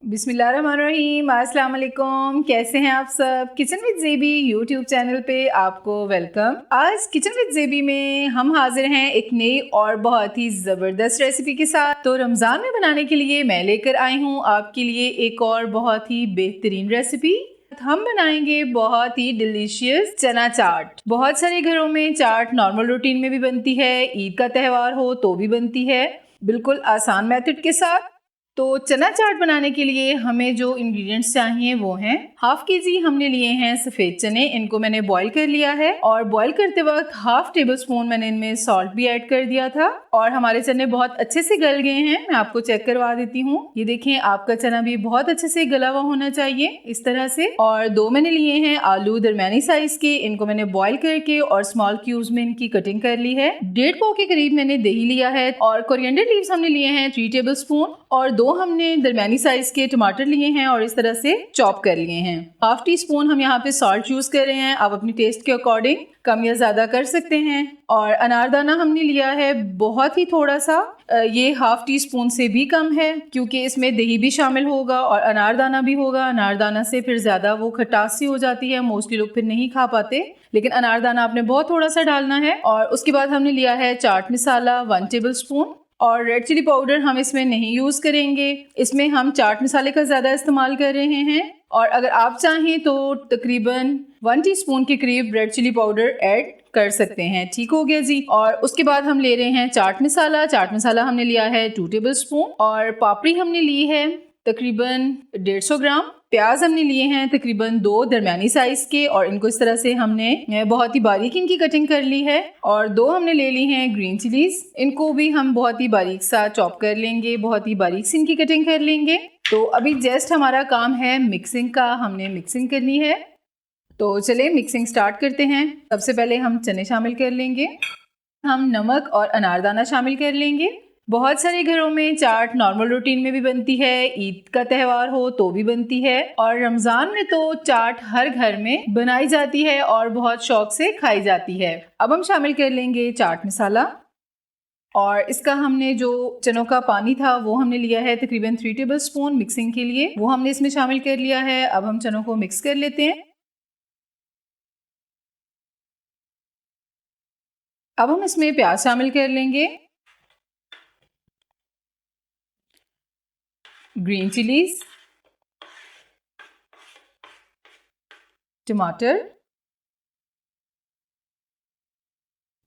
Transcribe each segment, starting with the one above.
बिस्मिल्लाहिर्रहमानिर्रहीम। अस्सलाम वालेकुम। कैसे हैं आप सब? किचन विद ज़ेबी यूट्यूब चैनल पे आपको वेलकम। आज किचन विद ज़ेबी में हम हाजिर हैं एक नई और बहुत ही ज़बरदस्त रेसिपी के साथ। तो रमज़ान में बनाने के लिए मैं लेकर आई हूँ आपके लिए एक और बहुत ही बेहतरीन रेसिपी। हम बनाएंगे बहुत ही डिलीशियस चना चाट। बहुत सारे घरों में चाट नॉर्मल रूटीन में भी बनती है, ईद का त्यौहार हो तो भी बनती है, बिल्कुल आसान मेथड के साथ। तो चना चाट बनाने के लिए हमें जो इंग्रेडिएंट्स चाहिए वो हैं, हाफ केजी हमने लिए हैं सफ़ेद चने। इनको मैंने बॉईल कर लिया है और बॉईल करते वक्त हाफ टेबल स्पून मैंने इनमें सॉल्ट भी ऐड कर दिया था और हमारे चने बहुत अच्छे से गल गए हैं। मैं आपको चेक करवा देती हूँ। ये देखें, आपका चना भी बहुत अच्छे से गला हुआ होना चाहिए इस तरह से। और दो मैंने लिए हैं आलू दरमियानी साइज के। इनको मैंने बॉईल करके और स्मॉल क्यूब्स में इनकी कटिंग कर ली है। 1.5 पाव के करीब मैंने दही लिया है और कोरिएंडर लीव्स हमने लिए हैं 3 टेबल स्पून और दो हमने दरमियानी साइज के टमाटर लिए हैं और इस तरह से चॉप कर लिए हैं। हाफ टी स्पून हम यहाँ पे सॉल्ट यूज कर रहे हैं। आप अपनी टेस्ट के अकॉर्डिंग कम या ज्यादा कर सकते हैं। और अनारदाना हमने लिया है बहुत ही थोड़ा सा, ये हाफ टी स्पून से भी कम है क्योंकि इसमें दही भी शामिल होगा और अनारदाना भी होगा। अनारदाना से फिर ज्यादा वो खटास सी हो जाती है, मोस्टली लोग फिर नहीं खा पाते, लेकिन अनारदाना आपने बहुत थोड़ा सा डालना है। और उसके बाद हमने लिया है चाट मसाला 1 टेबल स्पून और रेड चिली पाउडर हम इसमें नहीं यूज करेंगे, इसमें हम चाट मसाले का ज्यादा इस्तेमाल कर रहे हैं। और अगर आप चाहें तो तकरीबन 1 टीस्पून के करीब रेड चिली पाउडर ऐड कर सकते हैं। ठीक हो गया जी। और उसके बाद हम ले रहे हैं चाट मसाला। चाट मसाला हमने लिया है 2 टेबल स्पून और पापड़ी हमने ली है तकरीबन 150 ग्राम। प्याज हमने लिए हैं तकरीबन 2 दरमियानी साइज के और इनको इस तरह से हमने बहुत ही बारीक इनकी कटिंग कर ली है। और दो हमने ले ली हैं ग्रीन चिलीज, इनको भी हम बहुत ही बारीक सा चॉप कर लेंगे, बहुत ही बारीक सी इनकी कटिंग कर लेंगे। तो अभी जस्ट हमारा काम है मिक्सिंग का, हमने मिक्सिंग करनी है। तो चले मिक्सिंग स्टार्ट करते हैं। सबसे पहले हम चने शामिल कर लेंगे, हम नमक और अनारदाना शामिल कर लेंगे। बहुत सारे घरों में चाट नॉर्मल रूटीन में भी बनती है, ईद का त्यौहार हो तो भी बनती है और रमजान में तो चाट हर घर में बनाई जाती है और बहुत शौक से खाई जाती है। अब हम शामिल कर लेंगे चाट मसाला और इसका हमने जो चनों का पानी था वो हमने लिया है तकरीबन 3 टेबल स्पून मिक्सिंग के लिए, वो हमने इसमें शामिल कर लिया है। अब हम चनों को मिक्स कर लेते हैं। अब हम इसमें प्याज शामिल कर लेंगे, ग्रीन चिलीज, टमाटर,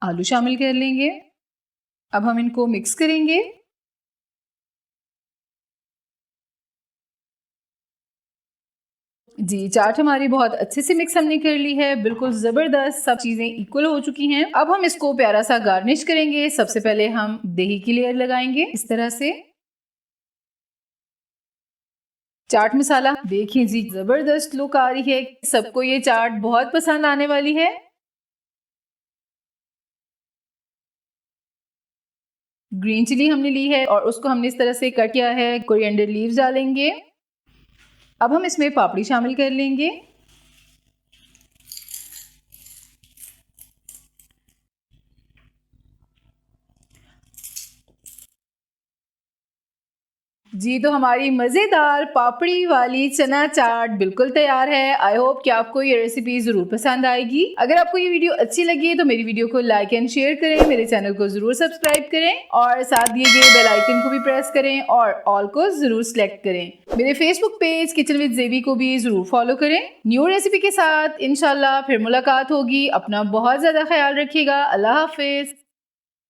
आलू शामिल कर लेंगे। अब हम इनको मिक्स करेंगे। जी, चाट हमारी बहुत अच्छे से मिक्स हमने कर ली है, बिल्कुल ज़बरदस्त, सब चीज़ें इक्वल हो चुकी हैं। अब हम इसको प्यारा सा गार्निश करेंगे। सबसे पहले हम दही की लेयर लगाएंगे इस तरह से। चाट मसाला देखिए जी, ज़बरदस्त लुक आ रही है, सबको ये चाट बहुत पसंद आने वाली है। ग्रीन चिली हमने ली है और उसको हमने इस तरह से कट किया है। कोरिएंडर लीव्स डालेंगे। अब हम इसमें पापड़ी शामिल कर लेंगे। जी, तो हमारी मज़ेदार पापड़ी वाली चना चाट बिल्कुल तैयार है। आई होप कि आपको ये रेसिपी ज़रूर पसंद आएगी। अगर आपको ये वीडियो अच्छी लगी तो मेरी वीडियो को लाइक एंड शेयर करें, मेरे चैनल को ज़रूर सब्सक्राइब करें और साथ दिए गए बेल आइकन को भी प्रेस करें और ऑल को ज़रूर सेलेक्ट करें। मेरे फेसबुक पेज किचन विद ज़ेबी को भी ज़रूर फॉलो करें। न्यू रेसिपी के साथ इंशाल्लाह फिर मुलाकात होगी। अपना बहुत ज़्यादा ख्याल रखिएगा। अल्लाह हाफिज़।